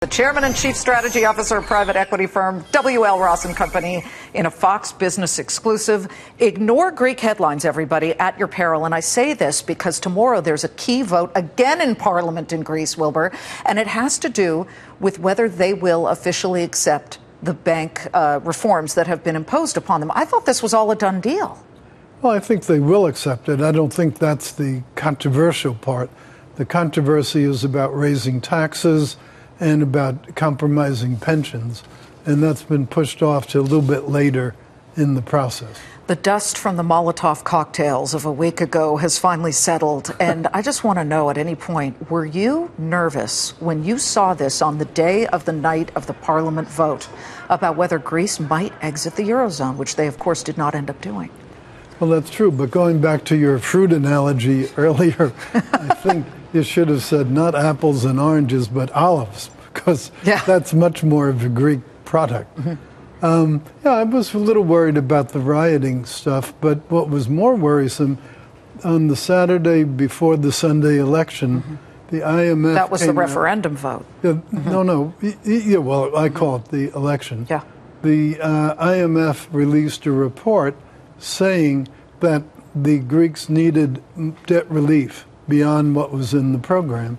The chairman and chief strategy officer of private equity firm W.L. Ross and Company in a Fox Business exclusive. Ignore Greek headlines, everybody, at your peril. And I say this because tomorrow there's a key vote again in Parliament in Greece, Wilbur, and it has to do with whether they will officially accept the bank reforms that have been imposed upon them. I thought this was all a done deal. Well, I think they will accept it. I don't think that's the controversial part. The controversy is about raising taxes and about compromising pensions, and that's been pushed off to a little bit later in the process. The dust from the Molotov cocktails of a week ago has finally settled, and I just want to know at any point, were you nervous when you saw this on the day of the night of the Parliament vote about whether Greece might exit the Eurozone, which they, of course, did not end up doing? Well, that's true, but going back to your fruit analogy earlier, I think you should have said not apples and oranges, but olives, because that's much more of a Greek product. Yeah, I was a little worried about the rioting stuff, but what was more worrisome, on the Saturday before the Sunday election, the IMF... That was the referendum vote. No, yeah, well, I call it the election. Yeah. The IMF released a report saying that the Greeks needed debt relief beyond what was in the program.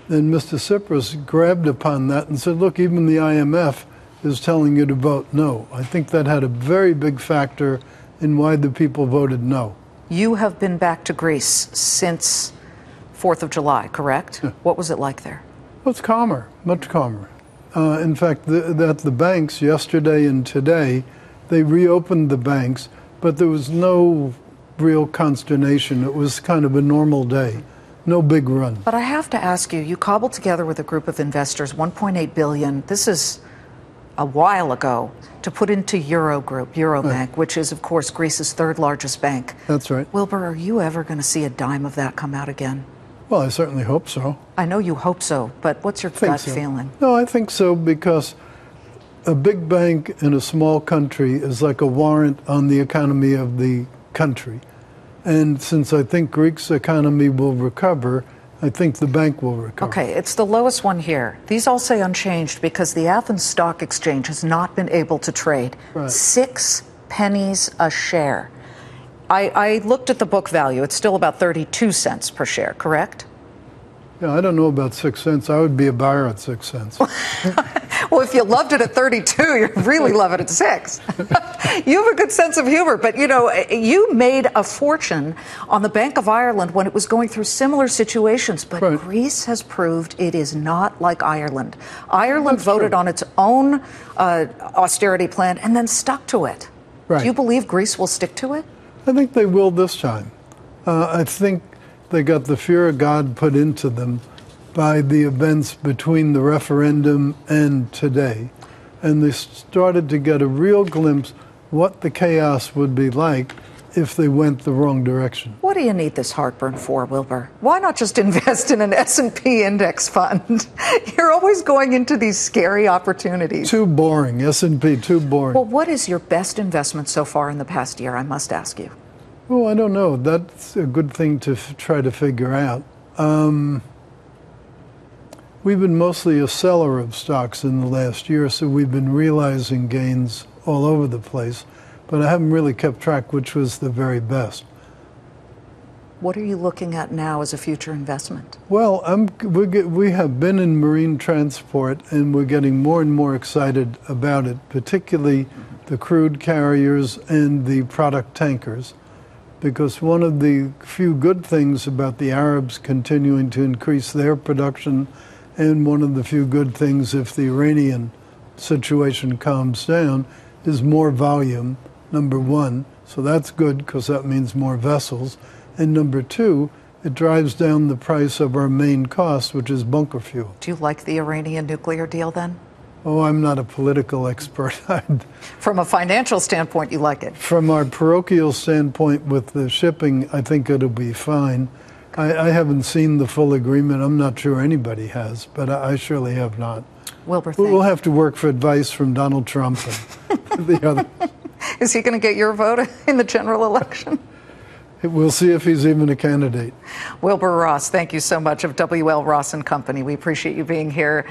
And Mr. Tsipras grabbed upon that and said, look, even the IMF is telling you to vote no. I think that had a very big factor in why the people voted no. You have been back to Greece since 4th of July, correct? Yeah. What was it like there? Well, it's calmer, much calmer. In fact, at the banks yesterday and today, they reopened the banks, but there was no real consternation. It was kind of a normal day. No big run. But I have to ask you, you cobbled together with a group of investors $1.8 billion. This is a while ago to put into Eurobank, right, which is, of course, Greece's third largest bank. That's right. Wilbur, are you ever going to see a dime of that come out again? Well, I certainly hope so. I know you hope so, but what's your gut feeling? No, I think so, because a big bank in a small country is like a warrant on the economy of the country. And since I think Greece's economy will recover, I think the bank will recover. Okay, it's the lowest one here. These all say unchanged because the Athens Stock Exchange has not been able to trade. Right. 6 pennies a share. I looked at the book value. It's still about 32 cents per share, correct? Yeah, I don't know about 6 cents. I would be a buyer at 6 cents. Well, if you loved it at 32, you really love it at 6. You have a good sense of humor, but you know, you made a fortune on the Bank of Ireland when it was going through similar situations, but right, Greece has proved it is not like Ireland. Ireland voted on its own austerity plan and then stuck to it. Right. Do you believe Greece will stick to it? I think they will this time. I think they got the fear of God put into them by the events between the referendum and today. And they started to get a real glimpse what the chaos would be like if they went the wrong direction. What do you need this heartburn for, Wilbur? Why not just invest in an S&P index fund? You're always going into these scary opportunities. Too boring. S&P, too boring. Well, what is your best investment so far in the past year, I must ask you? Oh, I don't know. That's a good thing to try to figure out. We've been mostly a seller of stocks in the last year, so we've been realizing gains all over the place, but I haven't really kept track which was the very best. What are you looking at now as a future investment? Well, we have been in marine transport, and we're getting more and more excited about it, particularly the crude carriers and the product tankers, because one of the few good things about the Arabs continuing to increase their production, and one of the few good things if the Iranian situation calms down, is more volume, number one. So that's good because that means more vessels. And number two, it drives down the price of our main cost, which is bunker fuel. Do you like the Iranian nuclear deal then? Oh, I'm not a political expert. From a financial standpoint, you like it? From our parochial standpoint with the shipping, I think it'll be fine. I haven't seen the full agreement. I'm not sure anybody has, but I surely have not. Wilbur, we'll have to work for advice from Donald Trump and the other. Is he going to get your vote in the general election? We'll see if he's even a candidate. Wilbur Ross, thank you so much, of W.L. Ross and Company. We appreciate you being here.